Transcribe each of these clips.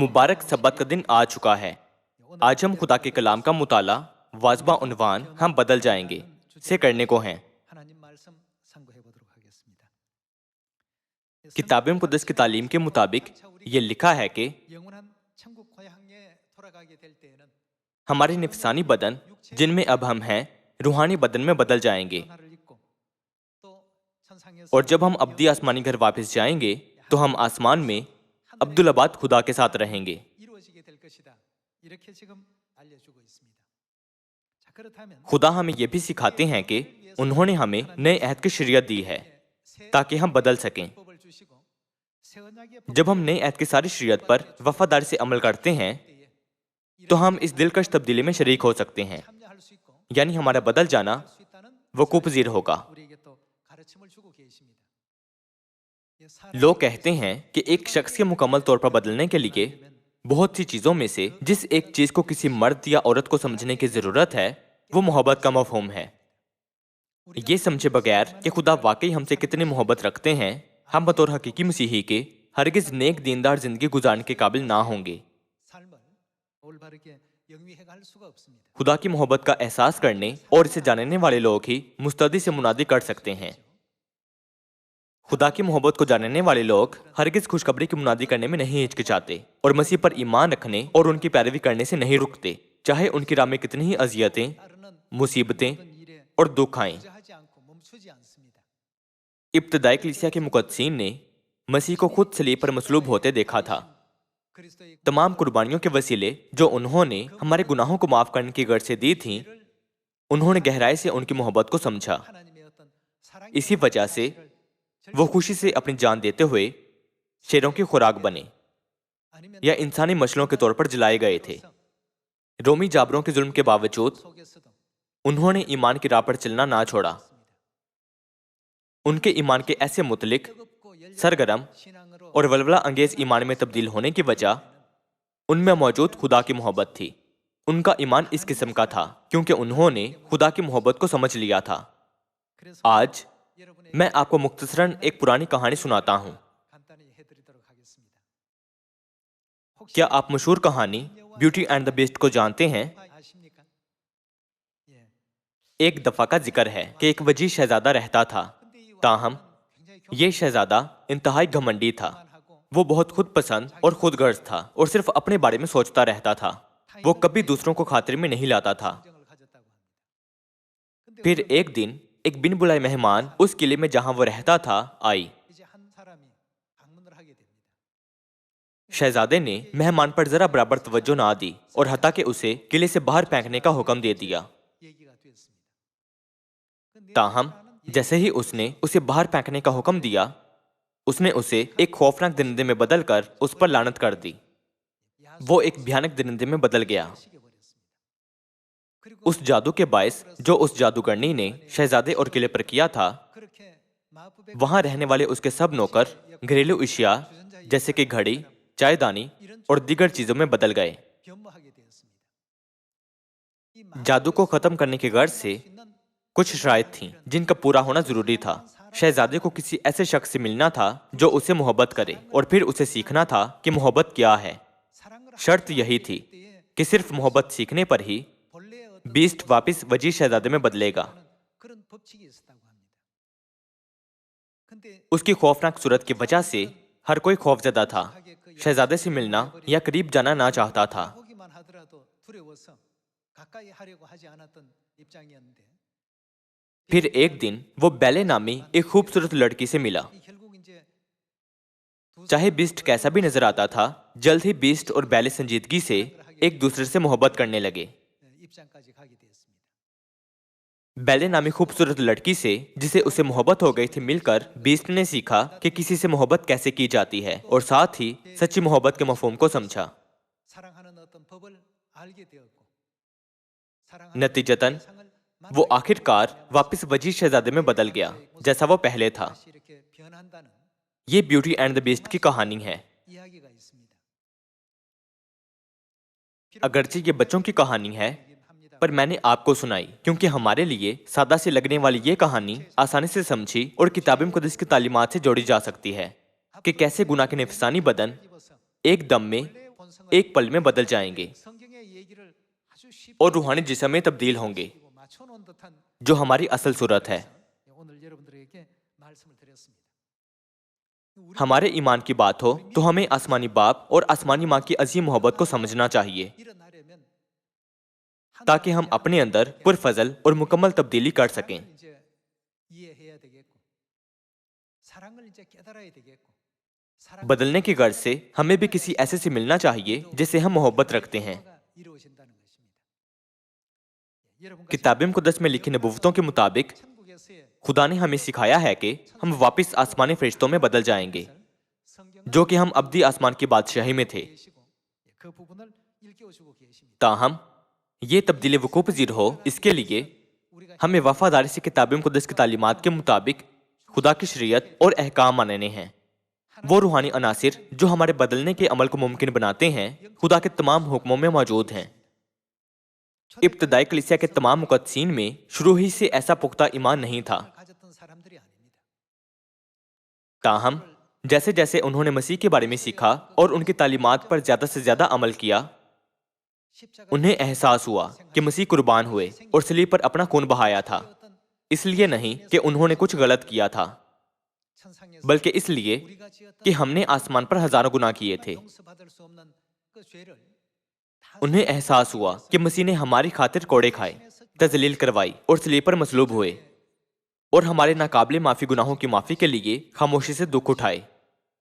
मुबारक सब्बत का दिन आ चुका है। आज हम खुदा के कलाम का मुताला वाजबा उन्वान हम बदल जाएंगे से करने को हैं। किताब मुक़द्दस की तालीम के मुताबिक ये लिखा है कि हमारे नफसानी बदन जिनमें अब हम हैं रूहानी बदन में बदल जाएंगे, और जब हम अब्दी आसमानी घर वापस जाएंगे तो हम आसमान में अब्दुल-अबाद खुदा के साथ रहेंगे। खुदा हमें यह भी सिखाते हैं कि उन्होंने हमें नए अहद की शरीयत दी है ताकि हम बदल सकें। जब हम नए अहद की सारी शरीयत पर वफादारी से अमल करते हैं तो हम इस दिलकश तब्दीली में शरीक हो सकते हैं, यानी हमारा बदल जाना वकूफ़ पज़ीर होगा। लोग कहते हैं कि एक शख्स के मुकम्मल तौर पर बदलने के लिए बहुत सी चीज़ों में से जिस एक चीज़ को किसी मर्द या औरत को समझने की ज़रूरत है वो मोहब्बत का मफ़हूम है। ये समझे बगैर कि खुदा वाकई हमसे कितनी मोहब्बत रखते हैं, हम बतौर हकीकी मसीही के हरगिज़ नेक दीनदार जिंदगी गुजारने के काबिल ना होंगे। खुदा की मोहब्बत का एहसास करने और इसे जानने वाले लोग ही मुस्तदी से मुनादी कर सकते हैं। खुदा की मोहब्बत को जानने वाले लोग हरगिज़ खुशखबरी की मुनादी करने में नहीं हिचकिचाते और मसीह पर ईमान रखने और उनकी पैरवी करने से नहीं रुकते, चाहे उनकी राह में कितनी ही अजियतें, मुसीबतें और दुख आएं। इब्तदाई कलीसिया के मुक़द्दसीन ने मसीह को खुद सलीब पर मसलूब होते देखा था। तमाम कुर्बानियों के वसीले जो उन्होंने हमारे गुनाहों को माफ करने की गर्ज से दी थीं, उन्होंने गहराई से उनकी मोहब्बत को समझा। इसी वजह से वो खुशी से अपनी जान देते हुए शेरों की खुराक बने या इंसानी मछलियों के तौर पर जलाए गए थे। रोमी जाबरों के जुल्म के बावजूद उन्होंने ईमान की राह पर चलना ना छोड़ा। उनके ईमान के ऐसे मुतलिक सरगरम और वलवला अंगेज ईमान में तब्दील होने की वजह उनमें मौजूद खुदा की मोहब्बत थी। उनका ईमान इस किस्म का था क्योंकि उन्होंने खुदा की मोहब्बत को समझ लिया था। आज मैं आपको मुख्तसरन एक पुरानी कहानी सुनाता हूं। क्या आप मशहूर कहानी ब्यूटी एंड द बीस्ट को जानते हैं? एक दफा का जिक्र है कि एक वजी शहजादा रहता था। ताहम ये शहजादा इंतहाई घमंडी था। वो बहुत खुद पसंद और खुद गर्ज था और सिर्फ अपने बारे में सोचता रहता था। वो कभी दूसरों को खातिर में नहीं लाता था। फिर एक दिन एक बिन बुलाए मेहमान उस किले में जहां वो रहता था आई। शहजादे ने मेहमान पर जरा बराबर तवज्जो ना दी और हत्ता के उसे किले से बाहर फेंकने का हुक्म दे दिया। ताहम जैसे ही उसने उसे बाहर फेंकने का हुक्म दिया, उसने उसे एक खौफनाक दरिंदे में बदलकर उस पर लानत कर दी। वो एक भयानक दरिंदे में बदल गया। उस जादू के बायस जो उस जादूगरनी ने शहजादे और किले पर किया था, वहां रहने वाले उसके सब नौकर घरेलू अशिया जैसे कि घड़ी, चायदानी और दीगर चीजों में बदल गए। जादू को खत्म करने की गर्ज से कुछ शराइत थीं जिनका पूरा होना जरूरी था। शहजादे को किसी ऐसे शख्स से मिलना था जो उससे मोहब्बत करे और फिर उसे सीखना था कि मोहब्बत क्या है। शर्त यही थी कि सिर्फ मोहब्बत सीखने पर ही बीस्ट वापिस वजी शहजादे में बदलेगा। उसकी खौफनाक सूरत की वजह से हर कोई खौफजदा था। शहजादे से मिलना या करीब जाना ना चाहता था। फिर एक दिन वो बैले नामी एक खूबसूरत लड़की से मिला। चाहे बीस्ट कैसा भी नजर आता था, जल्द ही बीस्ट और बैले संजीदगी से एक दूसरे से मोहब्बत करने लगे। बैले नामी खूबसूरत लड़की से जिसे उसे मोहब्बत हो गई थी मिलकर बीस्ट ने सीखा कि किसी से मोहब्बत कैसे की जाती है और साथ ही सच्ची मोहब्बत के मफहूम को समझा। नतीजतन वो आखिरकार वापस वजी शहजादे में बदल गया जैसा वो पहले था। ये ब्यूटी एंड द बीस्ट की कहानी है। अगरचे ये बच्चों की कहानी है, पर मैंने आपको सुनाई क्योंकि हमारे लिए सादा से लगने वाली ये कहानी आसानी से समझी और किताब मुक़द्दस की तालीमात से जोड़ी जा सकती है कि कैसे गुनाह के नफसानी बदन एक दम में एक पल में बदल जाएंगे और रूहानी जिस्म में तब्दील होंगे, जो हमारी असल सूरत है। हमारे ईमान की बात हो तो हमें आसमानी बाप और आसमानी माँ की अजीम मोहब्बत को समझना चाहिए, ताकि हम अपने अंदर पुरफजल और मुकम्मल तब्दीली कर सकें। बदलने की गर्ज से हमें भी किसी ऐसे से मिलना चाहिए जिससे हम मोहब्बत रखते हैं। किताब मुक़द्दस में लिखी नबूवतों के मुताबिक खुदा ने हमें सिखाया है कि हम वापस आसमानी फरिश्तों में बदल जाएंगे, जो कि हम अब्दी आसमान की बादशाही में थे। ताहम ये तब्दीली वकूफ़ पज़ीर हो, इसके लिए हमें वफादारी से किताब मुक़द्दस की तालीमात के मुताबिक खुदा की शरीयत और अहकाम मानने हैं। वो रूहानी अनासिर जो हमारे बदलने के अमल को मुमकिन बनाते हैं, खुदा के तमाम हुक्मों में मौजूद हैं। इब्तदाई कलीसिया के तमाम मुक़द्दसीन में शुरू ही से ऐसा पुख्ता ईमान नहीं था। ताहम जैसे जैसे उन्होंने मसीह के बारे में सीखा और उनकी तालीमात पर ज्यादा से ज्यादा अमल किया, उन्हें एहसास हुआ कि मसीह कुर्बान हुए और सलीब पर अपना खून बहाया था, इसलिए नहीं कि उन्होंने कुछ गलत किया था, बल्कि इसलिए कि हमने आसमान पर हजारों गुनाह किए थे। उन्हें एहसास हुआ कि मसीह ने हमारी खातिर कोड़े खाए, तजलील करवाई और सलीब पर मसलूब हुए और हमारे नाकाबिले माफी गुनाहों की माफी के लिए खामोशी से दुख उठाए।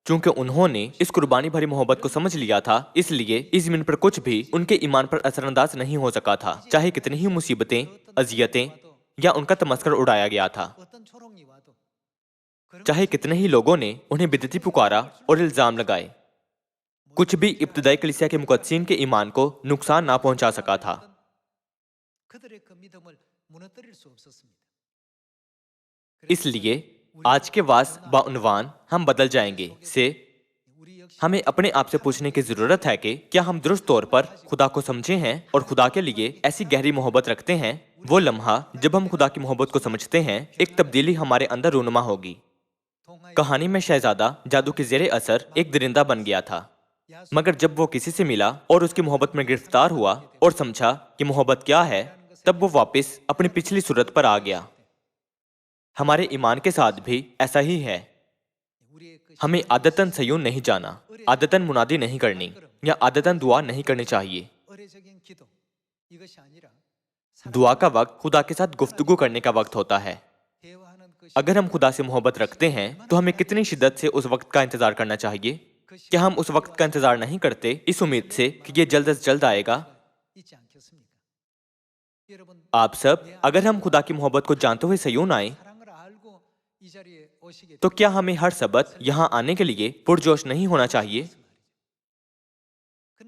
चूंकि उन्होंने इस कुर्बानी भरी मोहब्बत को समझ लिया था, इसलिए इस जमीन पर कुछ भी उनके ईमान पर असरअंदाज नहीं हो सका था, चाहे कितनी ही मुसीबतें, अजियतें या उनका तमस्कर उड़ाया गया था। चाहे कितने ही लोगों ने उन्हें बिदअती पुकारा और इल्जाम लगाए, कुछ भी इब्तदाई कलीसिया के मुक़द्दसीन के ईमान को नुकसान ना पहुंचा सका था। इसलिए आज के वास बाउनवान हम बदल जाएंगे से हमें अपने आप से पूछने की जरूरत है कि क्या हम दुरुस्त तौर पर खुदा को समझे हैं और खुदा के लिए ऐसी गहरी मोहब्बत रखते हैं। वो लम्हा जब हम खुदा की मोहब्बत को समझते हैं, एक तब्दीली हमारे अंदर रूनुमा होगी। कहानी में शहजादा जादू के जेरे असर एक दरिंदा बन गया था, मगर जब वो किसी से मिला और उसकी मोहब्बत में गिरफ्तार हुआ और समझा कि मोहब्बत क्या है, तब वो वापस अपनी पिछली सूरत पर आ गया। हमारे ईमान के साथ भी ऐसा ही है। हमें आदतन सयून नहीं जाना, आदतन मुनादी नहीं करनी या आदतन दुआ नहीं करनी चाहिए। दुआ का वक्त खुदा के साथ गुफ्तगू करने का वक्त होता है। अगर हम खुदा से मोहब्बत रखते हैं तो हमें कितनी शिद्दत से उस वक्त का इंतजार करना चाहिए। क्या हम उस वक्त का इंतजार नहीं करते इस उम्मीद से कि ये जल्द से जल्द आएगा। आप सब, अगर हम खुदा की मोहब्बत को जानते हुए सयून आए, तो क्या हमें हर सबत यहाँ आने के लिए पुरजोश नहीं होना चाहिए।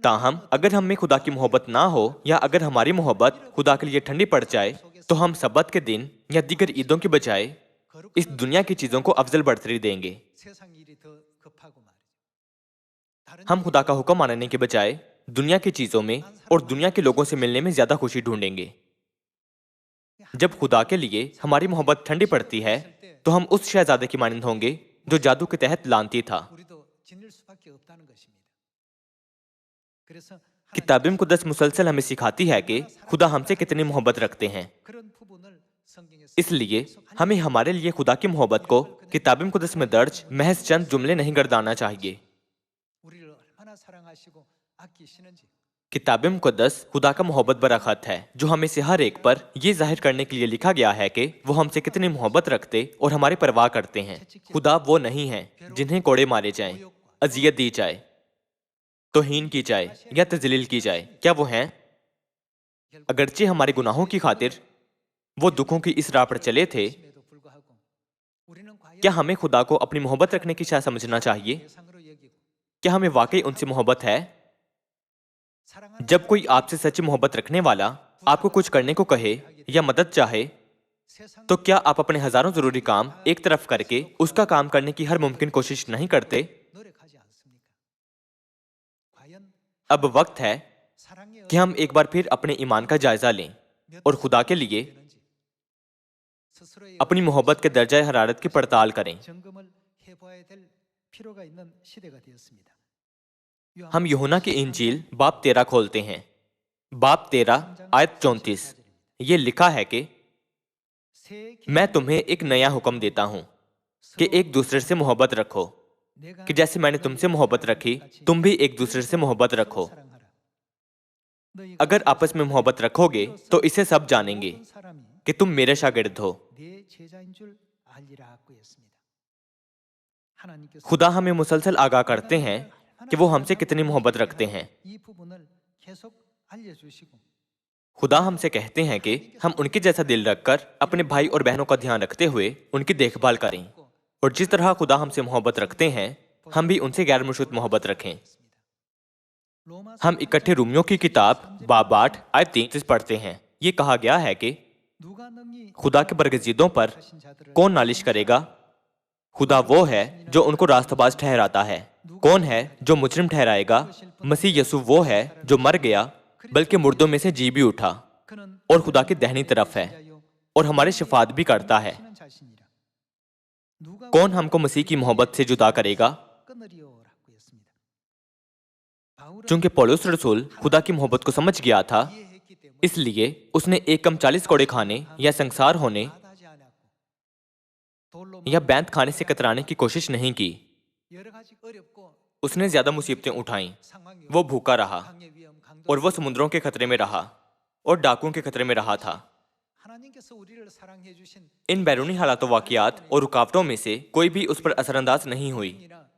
ताहम अगर हम में खुदा की मोहब्बत ना हो या अगर हमारी मोहब्बत खुदा के लिए ठंडी पड़ जाए, तो हम सबत के दिन या दीगर ईदों के बजाय इस दुनिया की चीजों को अफजल बढ़तरी देंगे। हम खुदा का हुक्म मानने के बजाय दुनिया की चीजों में और दुनिया के लोगों से मिलने में ज्यादा खुशी ढूंढेंगे। जब खुदा के लिए हमारी मोहब्बत ठंडी पड़ती है, तो हम उस शहजादे की मानंद होंगे जो जादू के तहत लानती था। किताब मुक़द्दस मुसलसल हमें सिखाती है कि खुदा हमसे कितनी मोहब्बत रखते हैं। इसलिए हमें हमारे लिए खुदा की मोहब्बत को किताब मुक़द्दस में दर्ज महज चंद जुमले नहीं गर्दाना चाहिए। किताब मुक़द्दस खुदा का मोहब्बत भरा खत है, जो हमें से हर एक पर यह जाहिर करने के लिए लिखा गया है कि वो हमसे कितनी मोहब्बत रखते और हमारी परवाह करते हैं। खुदा वो नहीं है जिन्हें कोड़े मारे जाएं, अजियत दी जाए, तौहीन की जाए या तजलील की जाए। क्या वो हैं? अगरचे हमारे गुनाहों की खातिर वो दुखों की इस राह पर चले थे, क्या हमें खुदा को अपनी मोहब्बत रखने की शायद समझना चाहिए? क्या हमें वाकई उनसे मोहब्बत है? जब कोई आपसे सच्ची मोहब्बत रखने वाला आपको कुछ करने को कहे या मदद चाहे, तो क्या आप अपने हजारों जरूरी काम एक तरफ करके उसका काम करने की हर मुमकिन कोशिश नहीं करते? अब वक्त है कि हम एक बार फिर अपने ईमान का जायजा लें और खुदा के लिए अपनी मोहब्बत के दर्जा हरारत की पड़ताल करें। हम यूहन्ना की इंजील बाब 13 खोलते हैं। बाब 13 आयत 34। ये लिखा है कि मैं तुम्हें एक नया हुक्म देता हूं कि एक दूसरे से मोहब्बत रखो, कि जैसे मैंने तुमसे मोहब्बत रखी तुम भी एक दूसरे से मोहब्बत रखो। अगर आपस में मोहब्बत रखोगे तो इसे सब जानेंगे कि तुम मेरे शागिर्द हो। खुदा हमें मुसलसल आगाह करते हैं कि वो हमसे कितनी मोहब्बत रखते हैं। खुदा हमसे कहते हैं कि हम उनके जैसा दिल रखकर अपने भाई और बहनों का ध्यान रखते हुए उनकी देखभाल करें, और जिस तरह खुदा हमसे मोहब्बत रखते हैं हम भी उनसे गैर मुशरुत मोहब्बत रखें। हम इकट्ठे रोमियो की किताब बाब 8 आयत 33 पढ़ते हैं। ये कहा गया है कि खुदा के बरगज़ीदों पर कौन नालिश करेगा? खुदा वो है जो उनको रास्तबाज ठहराता है। कौन है जो मुजरिम ठहराएगा? मसीह यसू वो है जो मर गया बल्कि मुर्दों में से जी भी उठा और खुदा की दाहिनी तरफ है और हमारी शफात भी करता है। कौन हमको मसीह की मोहब्बत से जुदा करेगा? चूंकि पौलुस रसूल खुदा की मोहब्बत को समझ गया था, इसलिए उसने एक कम 40 कोड़े खाने या संसार होने या बैंत खाने से कतराने की कोशिश नहीं की। उसने ज्यादा मुसीबतें उठाईं। वो भूखा रहा और वो समुद्रों के खतरे में रहा और डाकुओं के खतरे में रहा था। इन बैरूनी हालातों, वाकियात और रुकावटों में से कोई भी उस पर असरअंदाज नहीं हुई,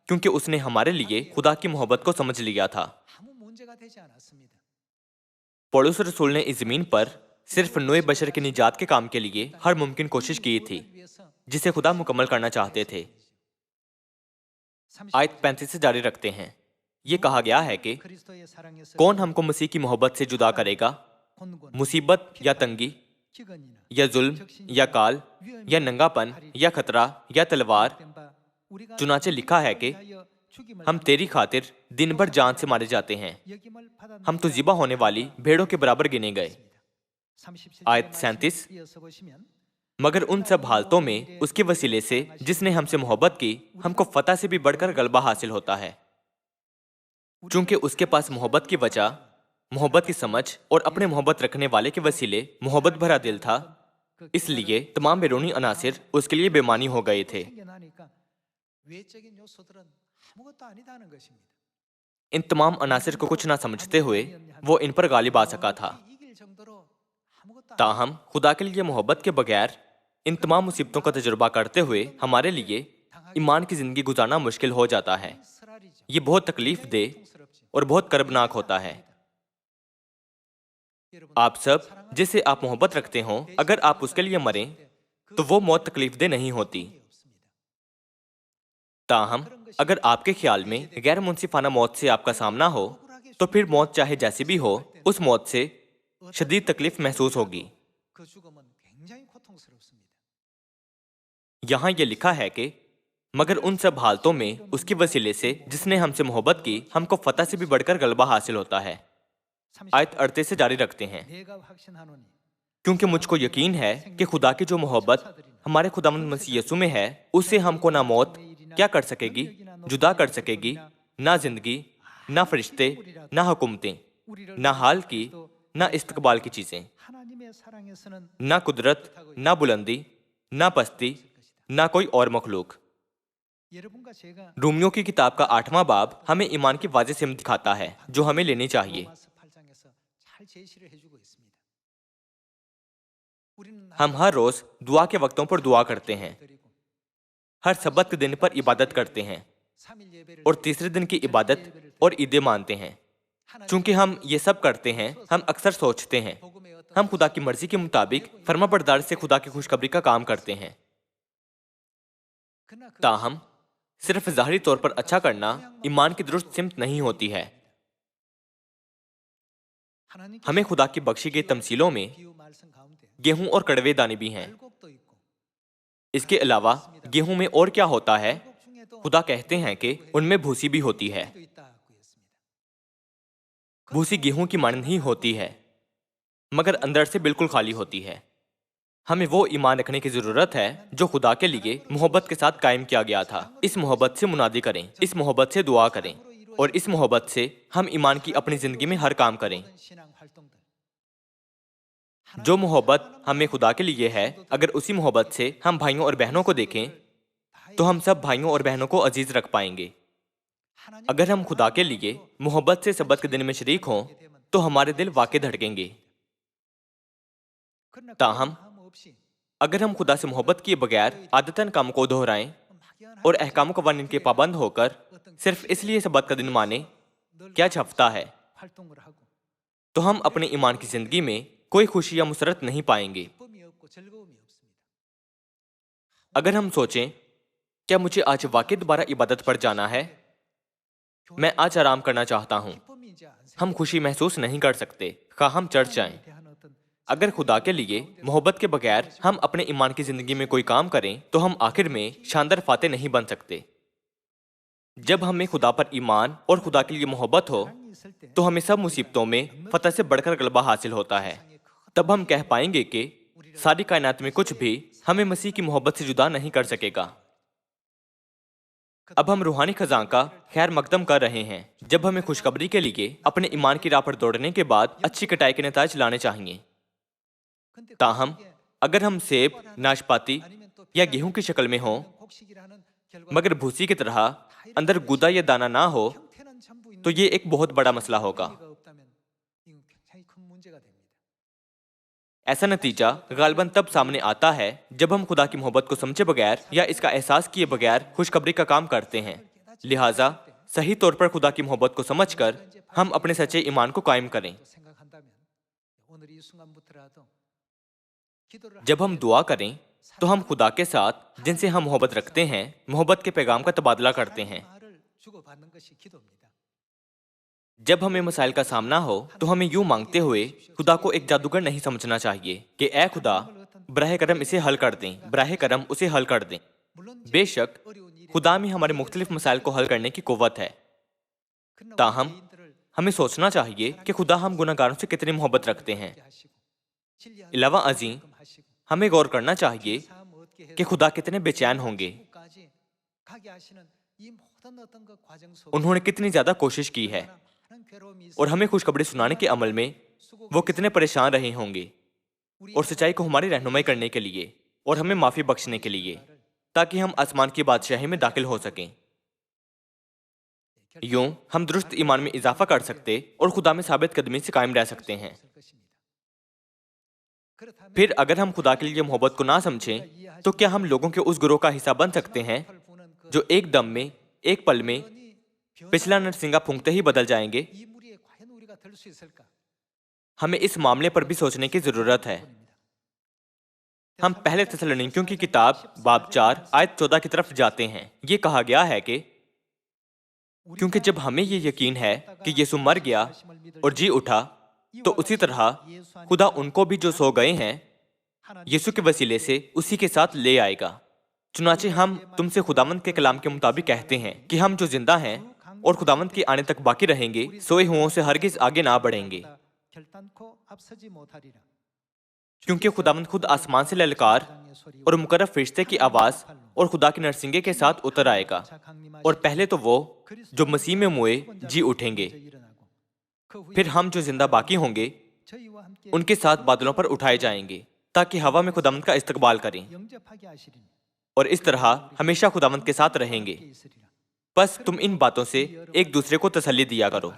क्योंकि उसने हमारे लिए खुदा की मोहब्बत को समझ लिया था। पौलुस रसूल ने इस जमीन पर सिर्फ नए बशर के निजात के काम के लिए हर मुमकिन कोशिश की थी जिसे खुदा मुकम्मल करना चाहते थे। आयत 35 से जारी रखते हैं। ये कहा गया है कि कौन हमको मसीह की मोहब्बत से जुदा करेगा? मुसीबत या तंगी या जुल्म या काल या नंगापन या खतरा या तलवार। चुनाचे लिखा है कि हम तेरी खातिर दिन भर जान से मारे जाते हैं, हम तो ज़िबा होने वाली भेड़ों के बराबर गिने गए। आयत 37। मगर उन सब हालतों में उसके वसीले से जिसने हमसे मोहब्बत की हमको फतह से भी बढ़कर गलबा हासिल होता है। चूंकि उसके पास मोहब्बत की वजह, मोहब्बत की समझ और अपने मोहब्बत रखने वाले के वसीले मोहब्बत भरा दिल था, इसलिए तमाम बैरूनी अनासिर उसके लिए बेमानी हो गए थे। इन तमाम अनासिर को कुछ ना समझते हुए वो इन पर गालिब आ सका था। ताहम खुदा के लिए मोहब्बत के बगैर इन तमाम मुसीबतों का तजुर्बा करते हुए हमारे लिए ईमान की जिंदगी गुजारना मुश्किल हो जाता है। ये बहुत तकलीफ दे और बहुत कर्बनाक होता है। आप सब जिससे आप मोहब्बत रखते हो, अगर आप उसके लिए मरें तो वो मौत तकलीफ दे नहीं होती। ताहम अगर आपके ख्याल में गैर मुंसिफाना मौत से आपका सामना हो तो फिर मौत चाहे जैसी भी हो, उस मौत से शदीद तकलीफ महसूस होगी। यहाँ ये लिखा है कि मगर उन सब हालतों में उसके वसीले से जिसने हमसे मोहब्बत की हमको फतह से भी बढ़कर गलबा हासिल होता है। आयत 38 से जारी रखते हैं। क्योंकि मुझको यकीन है कि खुदा की जो मोहब्बत हमारे खुदावंद मसीह यीशु में है, उससे हमको ना मौत क्या कर सकेगी, जुदा कर सकेगी, ना जिंदगी, ना फरिश्ते, ना हुकूमतें, ना हाल की, ना इस्तकबाल की चीजें, ना कुदरत, ना बुलंदी, ना पस्ती, ना कोई और मखलूक। रोमियो की किताब का 8वां बाब हमें ईमान की वाज़ेह सिमत दिखाता है जो हमें लेनी चाहिए। हम हर रोज दुआ के वक्तों पर दुआ करते हैं, हर सब्बत के दिन पर इबादत करते हैं और तीसरे दिन की इबादत और ईदें मानते हैं। चूंकि हम ये सब करते हैं, हम अक्सर सोचते हैं हम खुदा की मर्जी के मुताबिक फर्माबरदारी से खुदा की खुशखबरी का काम करते हैं। ताहम सिर्फ ज़ाहिरी तौर पर अच्छा करना ईमान की दुरुस्त सिमत नहीं होती है। हमें खुदा की बख्शी गई तमसीलों में गेहूं और कड़वे दाने भी हैं। इसके अलावा गेहूं में और क्या होता है? खुदा कहते हैं कि उनमें भूसी भी होती है। भूसी गेहूं की मानद ही होती है, मगर अंदर से बिल्कुल खाली होती है। हमें वो ईमान रखने की जरूरत है जो खुदा के लिए मोहब्बत के साथ कायम किया गया था। इस मोहब्बत से मुनादी करें, इस मोहब्बत से दुआ करें और इस मोहब्बत से हम ईमान की अपनी जिंदगी में हर काम करें। जो मोहब्बत हमें खुदा के लिए है, अगर उसी मोहब्बत से हम भाइयों और बहनों को देखें तो हम सब भाइयों और बहनों को अजीज रख पाएंगे। अगर हम खुदा के लिए मोहब्बत से सब्बत के दिन में शरीक हों तो हमारे दिल वाकई धड़केंगे। ताहम अगर हम खुदा से मोहब्बत किए बगैर आदतन काम को दोहराएं और अहकाम कवानीन के पाबंद होकर सिर्फ इसलिए सब्बत का दिन माने क्या झपता है, तो हम अपने ईमान की जिंदगी में कोई खुशी या मुसरत नहीं पाएंगे। अगर हम सोचें क्या मुझे आज वाकई दोबारा इबादत पर जाना है, मैं आज आराम करना चाहता हूं, हम खुशी महसूस नहीं कर सकते खा हम चर्च जाएं। अगर खुदा के लिए मोहब्बत के बगैर हम अपने ईमान की जिंदगी में कोई काम करें तो हम आखिर में शानदार फाते नहीं बन सकते। जब हमें खुदा पर ईमान और खुदा के लिए मोहब्बत हो तो हमें सब मुसीबतों में फतह से बढ़कर गलबा हासिल होता है। तब हम कह पाएंगे कि सारी कायनात में कुछ भी हमें मसीह की मोहब्बत से जुदा नहीं कर सकेगा। अब हम रूहानी खजां का खैर मकदम कर रहे हैं जब हमें खुशखबरी के लिए अपने ईमान की राह पर दौड़ने के बाद अच्छी कटाई के नताज लाने चाहिए। ताहम अगर हम सेब, नाशपाती या गेहूं की शक्ल में हों मगर भूसी की तरह अंदर गुदा या दाना ना हो तो ये एक बहुत बड़ा मसला होगा। ऐसा नतीजा गालिबन तब सामने आता है जब हम खुदा की मोहब्बत को समझे बगैर या इसका एहसास किए बगैर खुशखबरी का काम करते हैं। लिहाजा सही तौर पर खुदा की मोहब्बत को समझकर हम अपने सच्चे ईमान को कायम करें। जब हम दुआ करें तो हम खुदा के साथ जिनसे हम मोहब्बत रखते हैं मोहब्बत के पैगाम का तबादला करते हैं। जब हमें मसाइल का सामना हो तो हमें यूं मांगते हुए खुदा को एक जादूगर नहीं समझना चाहिए कि ए खुदा बराह करम इसे हल कर दें, बराह करम उसे हल कर दें। बेशक खुदा में हमारे मुख्तलिफ मसाइल को हल करने की कुव्वत है, ताहम हमें सोचना चाहिए कि खुदा हम गुनाहगारों से कितनी मोहब्बत रखते हैं। अलावा अजीम हमें गौर करना चाहिए कि खुदा कितने बेचैन होंगे, उन्होंने कितनी ज्यादा कोशिश की है और हमें खुशखबरी सुनाने के अमल में वो कितने परेशान रहे होंगे और सच्चाई को हमारी रहनुमाई करने के लिए और हमें माफी बख्शने के लिए ताकि हम आसमान की बादशाही में दाखिल हो सकें। यूं हम दुरुस्त ईमान में इजाफा कर सकते और खुदा में साबित कदमी से कायम रह सकते हैं। फिर अगर हम खुदा के लिए मोहब्बत को ना समझें तो क्या हम लोगों के उस गुरोह का हिस्सा बन सकते हैं जो एक दम में एक पल में पिछला नरसिंगा फूंकते ही बदल जाएंगे? हमें इस मामले पर भी सोचने की जरूरत है। हम पहले थिस्सलुनीकियों की किताब बाब 4 आयत 14 की तरफ जाते हैं। ये कहा गया है कि क्योंकि जब हमें ये यकीन है कि यीशु मर गया और जी उठा तो उसी तरह खुदा उनको भी जो सो गए हैं यीशु के वसीले से उसी के साथ ले आएगा। चुनाचे हम तुमसे खुदावंद के कलाम के मुताबिक कहते हैं कि हम जो जिंदा हैं और खुदावंद के आने तक बाकी रहेंगे सोए हुओं से हरगिज आगे ना बढ़ेंगे, क्योंकि खुदावंद खुद आसमान से ललकार और मुकर्रब फरिश्ते की आवाज और खुदा के नरसिंगे के साथ उतर आएगा और पहले तो वो जो मसीह में मुए जी उठेंगे, फिर हम जो जिंदा बाकी होंगे उनके साथ बादलों पर उठाए जाएंगे ताकि हवा में खुदावंद का इस्तकबाल करें और इस तरह हमेशा खुदावंद के साथ रहेंगे। बस तुम इन बातों से एक दूसरे को तसल्ली दिया करो।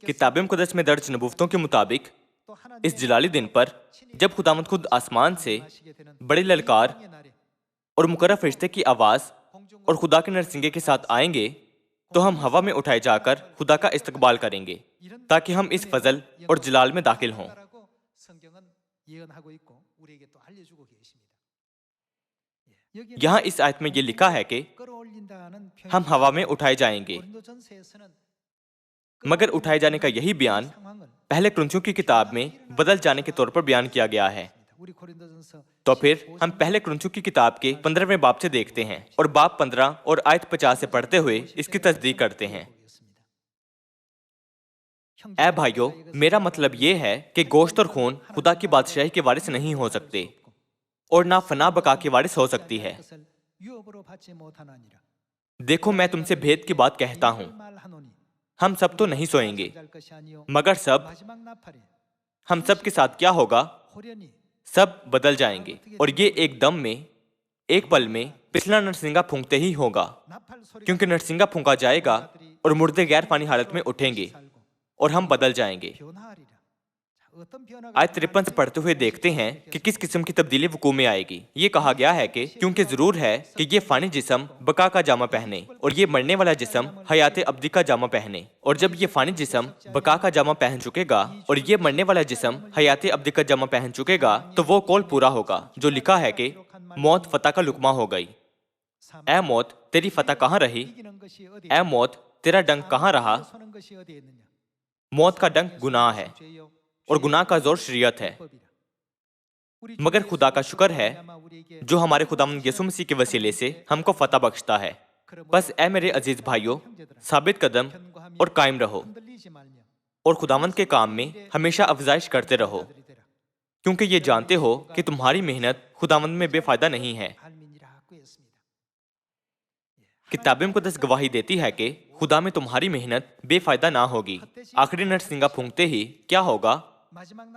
किताब मुक़द्दस में दर्ज नबूवतों के मुताबिक इस जलाली दिन पर जब खुदावंद खुद आसमान से बड़ी ललकार और मुकर्रब फरिश्ते की आवाज और खुदा के नरसिंगे के साथ आएंगे तो हम हवा में उठाए जाकर खुदा का इस्तकबाल करेंगे ताकि हम इस फजल और जलाल में दाखिल हों। यहाँ इस आयत में ये लिखा है कि हम हवा में उठाए जाएंगे, मगर उठाए जाने का यही बयान पहले कुरिन्थियों की किताब में बदल जाने के तौर पर बयान किया गया है। तो फिर हम पहले कुरिन्थियों की किताब के 15वें बाब से देखते हैं और बाब 15 और आयत 50 से पढ़ते हुए इसकी तस्दीक करते हैं। ऐ भाइयों, मेरा मतलब ये है कि गोश्त और खून खुदा की बादशाही के वारिस नहीं हो सकते और ना फना बका की वारिस हो सकती है। देखो, मैं तुमसे भेद की बात कहता हूँ, हम सब तो नहीं सोएंगे, मगर हम सब के साथ क्या होगा, सब बदल जाएंगे, और ये एक दम में, एक पल में पिछला नरसिंगा फूंकते ही होगा, क्योंकि नरसिंगा फूंका जाएगा और मुर्दे गैर फानी हालत में उठेंगे और हम बदल जाएंगे। आयत 53 से पढ़ते हुए देखते हैं कि किस किस्म की तब्दीली वकू में आएगी। ये कहा गया है कि क्योंकि जरूर है कि ये फानी जिस्म बका का जामा पहने और ये मरने वाला जिस्म हयात अब्दी का जामा पहने, और जब ये फानी जिस्म बका का जामा पहन चुकेगा और ये मरने वाला जिस्म हयात अब्दी का जामा पहन चुकेगा, तो वो कौल पूरा होगा जो लिखा है कि मौत फतह का लुकमा हो गई। ए मौत, तेरी फतह कहाँ रही? ए मौत, तेरा डंक कहाँ रहा? मौत का डंक गुनाह है और गुनाह का जोर शरीयत है। मगर खुदा का शुक्र है जो हमारे खुदावंद यीशु मसीह के वसीले से हमको फतह बख्शता है। बस ए मेरे अजीज भाइयों, साबित कदम और कायम रहो और खुदावंद के काम में हमेशा अफजाइश करते रहो, क्योंकि ये जानते हो कि तुम्हारी मेहनत खुदावंद में बेफायदा नहीं है। किताब मुकद्दस गवाही देती है कि खुदा में तुम्हारी मेहनत बेफायदा ना होगी। आखिरी नरसिंगा फूंकते ही क्या होगा?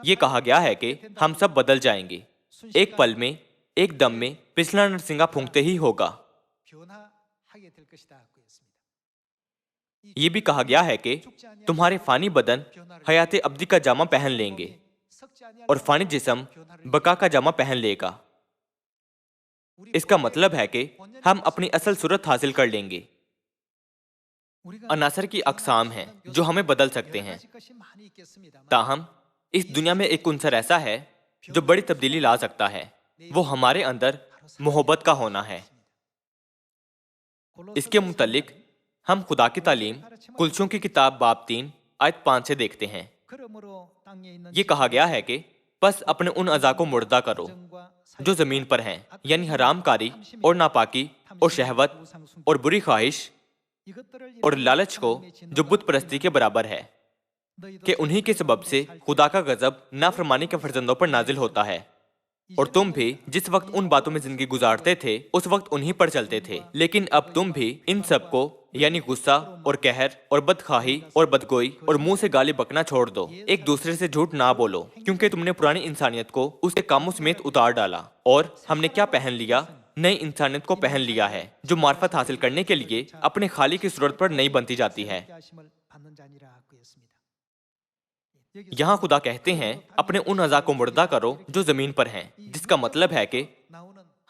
ये कहा गया है कि हम सब बदल जाएंगे, एक पल में, एक दम में पिछला नरसिंगा फूंकते ही होगा। ये भी कहा गया है कि तुम्हारे फानी बदन हयात अब्दी का जामा पहन लेंगे और फानी जिस्म बका का जामा पहन लेगा। इसका मतलब है कि हम अपनी असल सूरत हासिल कर लेंगे। अनासर की अकसाम हैं जो हमें बदल सकते हैं, ताहम इस दुनिया में एक कुंसर ऐसा है जो बड़ी तब्दीली ला सकता है। वो हमारे अंदर मोहब्बत का होना है। इसके मुतालिक हम खुदा की तालीम कुलसियों की किताब बाब 3 आयत 5 से देखते हैं। ये कहा गया है कि बस अपने उन अज़ा को मुर्दा करो जो जमीन पर हैं, यानी हरामकारी और नापाकी और शहवत और बुरी ख्वाहिश और लालच को, जो बुत परस्ती के बराबर है, कि उन्हीं के सबब से खुदा का गजब नाफरमानी के फर्जंदों पर नाजिल होता है। और तुम भी जिस वक्त उन बातों में जिंदगी गुजारते थे उस वक्त उन्हीं पर चलते थे, लेकिन अब तुम भी इन सब को, यानी गुस्सा और कहर और बदखाही और बदगोई और मुंह से गाली बकना छोड़ दो। एक दूसरे से झूठ ना बोलो, क्योंकि तुमने पुरानी इंसानियत को उसके कामों समेत उतार डाला और हमने क्या पहन लिया? नई इंसानियत को पहन लिया है, जो मार्फत हासिल करने के लिए अपने खाली की सूरत पर नई बनती जाती है। यहाँ खुदा कहते हैं अपने उन अज़ा को मुर्दा करो जो जमीन पर हैं, जिसका मतलब है कि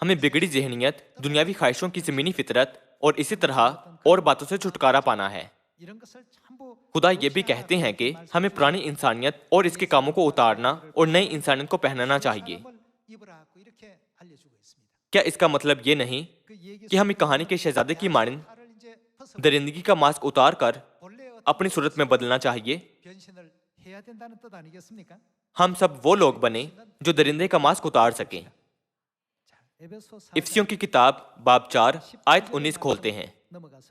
हमें बिगड़ी जहनियत, दुनियावी ख्वाहिशों की ज़मीनी फितरत और इसी तरह और बातों से छुटकारा पाना है। खुदा ये भी कहते हैं कि हमें पुरानी इंसानियत और इसके कामों को उतारना और नई इंसानियत को पहनना चाहिए। क्या इसका मतलब ये नहीं कि हमें कहानी के शहजादे की मानंद दरिंदगी का मास्क उतार कर अपनी सूरत में बदलना चाहिए? हम सब वो लोग बने जो दरिंदे का मास्क उतार सकें। इफ्सियों की किताब बाब 4 आयत 19 खोलते हैं।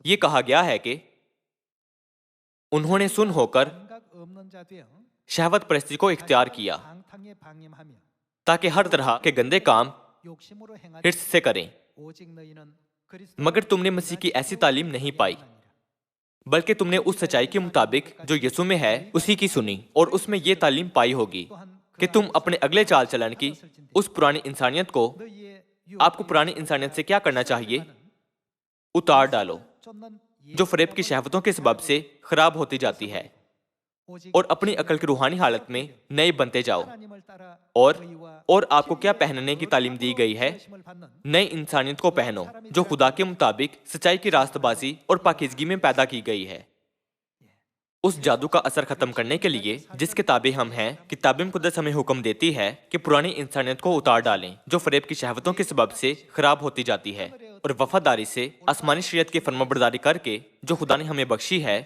ये कहा गया है कि उन्होंने सुन होकर शहवत परस्ती को इख्तियार किया, ताकि हर तरह के गंदे काम हिर्स से करें। मगर तुमने मसीह की ऐसी तालीम नहीं पाई, बल्कि तुमने उस सच्चाई के मुताबिक जो यीशु में है उसी की सुनी, और उसमें ये तालीम पाई होगी कि तुम अपने अगले चाल चलन की उस पुरानी इंसानियत को, आपको पुरानी इंसानियत से क्या करना चाहिए? उतार डालो, जो फरेब की शहवतों के सबब से खराब होती जाती है, और अपनी अकल की रूहानी हालत में नए बनते जाओ। और आपको क्या पहनने की तालीम दी गई है? नई इंसानियत को पहनो, जो खुदा के मुताबिक सच्चाई की रास्तबाजी और पाकीज़गी में पैदा की गई है। उस जादू का असर खत्म करने के लिए जिसके ताबे हम हैं, किताब मुकद्दस हमें हुक्म देती है कि पुरानी इंसानियत को उतार डालें, जो फरेब की शहवतों के सबब से खराब होती जाती है, और वफादारी से आसमानी शरीयत की फरमाबरदारी करके, जो खुदा ने हमें बख्शी है,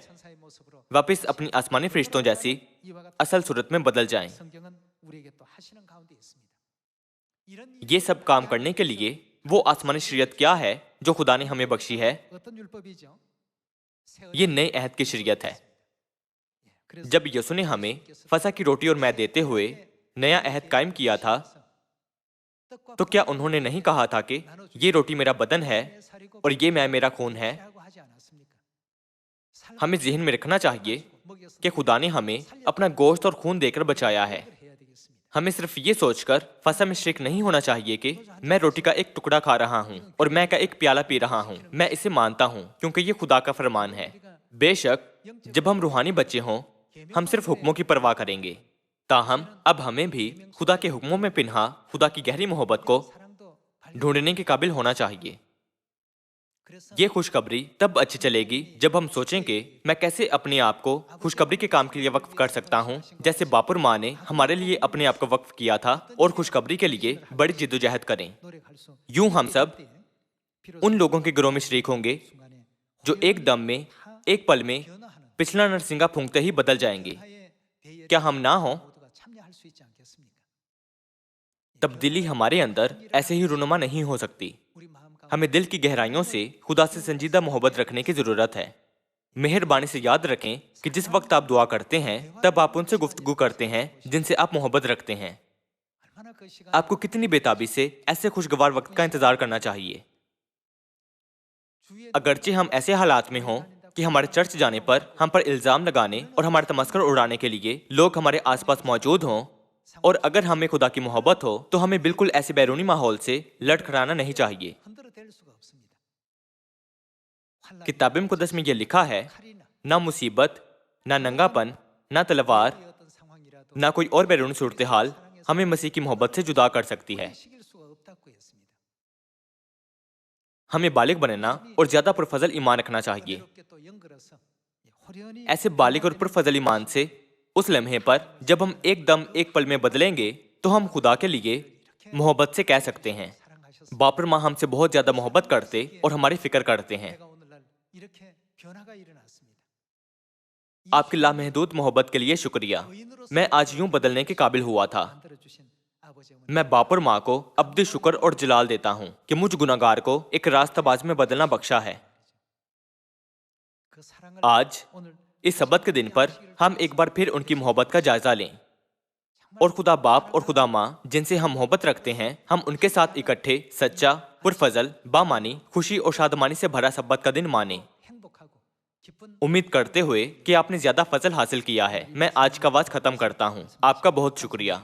वापस अपनी आसमानी फरिश्तों जैसी असल सूरत में बदल जाएं। ये सब काम करने के लिए वो आसमानी शरीयत क्या है जो खुदा ने हमें बख्शी है? ये नए अहद की शरीयत है। जब यीशु ने हमें फसह की रोटी और मैदा देते हुए नया अहद कायम किया था, तो क्या उन्होंने नहीं कहा था कि ये रोटी मेरा बदन है और ये मैं मेरा खून है? हमें ज़हन में रखना चाहिए कि खुदा ने हमें अपना गोश्त और खून देकर बचाया है। हमें सिर्फ ये सोचकर फसा में शिरक नहीं होना चाहिए कि मैं रोटी का एक टुकड़ा खा रहा हूँ और मैं का एक प्याला पी रहा हूँ, मैं इसे मानता हूँ क्योंकि ये खुदा का फरमान है। बेशक जब हम रूहानी बच्चे हों, हम सिर्फ हुक्मों की परवाह करेंगे। ताहम अब हमें भी खुदा के हुक्मों में पिन्हा खुदा की गहरी मोहब्बत को ढूंढने के काबिल होना चाहिए। ये खुशखबरी तब अच्छी चलेगी जब हम सोचें कि मैं कैसे अपने आप को खुशखबरी के काम के लिए वक्फ कर सकता हूँ, जैसे बापुर माँ ने हमारे लिए अपने आप को वक्फ किया था, और खुशखबरी के लिए बड़ी जिद्दोजहद करें। यूं हम सब उन लोगों के गिरोह में शरीक होंगे जो एक दम में, एक पल में पिछला नरसिंगा फूंकते ही बदल जाएंगे। क्या हम ना हो? तब्दीली हमारे अंदर ऐसे ही रुनुमा नहीं हो सकती। हमें दिल की गहराइयों से खुदा से संजीदा मोहब्बत रखने की जरूरत है। मेहरबानी से याद रखें कि जिस वक्त आप दुआ करते हैं तब आप उनसे गुफ्तगू करते हैं जिनसे आप मोहब्बत रखते हैं। आपको कितनी बेताबी से ऐसे खुशगवार वक्त का इंतजार करना चाहिए। अगरचे हम ऐसे हालात में हों कि हमारे चर्च जाने पर हम पर इल्जाम लगाने और हमारे तमस्कर उड़ाने के लिए लोग हमारे आसपास मौजूद हों, और अगर हमें खुदा की मोहब्बत हो तो हमें बिल्कुल ऐसे बैरूनी माहौल से लड़खड़ाना नहीं चाहिए। किताब मुक़द्दस में यह लिखा है, ना मुसीबत, ना नंगापन, ना तलवार, ना कोई और बैरूनी सूरत हाल हमें मसीह की मोहब्बत से जुदा कर सकती है। हमें बालिग बनना और ज्यादा पुरफजल ईमान रखना चाहिए। ऐसे बालिग और पुरफजल ईमान से उस लम्हे पर जब हम एकदम एक पल में बदलेंगे तो हम खुदा के लिए मोहब्बत से कह सकते हैं, बापर माँ हमसे बहुत ज्यादा मोहब्बत करते और हमारी फिक्र करते हैं। आपकी लामहदूद मोहब्बत के लिए शुक्रिया। मैं आज यूं बदलने के काबिल हुआ था। मैं बापर माँ को अब्दी शुक्र और जलाल देता हूँ कि मुझ गुनाहगार को एक रास्ताबाज में बदलना बख्शा है। आज इस सबत के दिन पर हम एक बार फिर उनकी मोहब्बत का जायजा लें, और खुदा बाप और खुदा माँ जिनसे हम मोहब्बत रखते हैं, हम उनके साथ इकट्ठे सच्चा, पुरफजल, बामानी, खुशी और शादमानी से भरा सबत का दिन माने, उम्मीद करते हुए कि आपने ज्यादा फजल हासिल किया है। मैं आज का वाज खत्म करता हूँ। आपका बहुत शुक्रिया।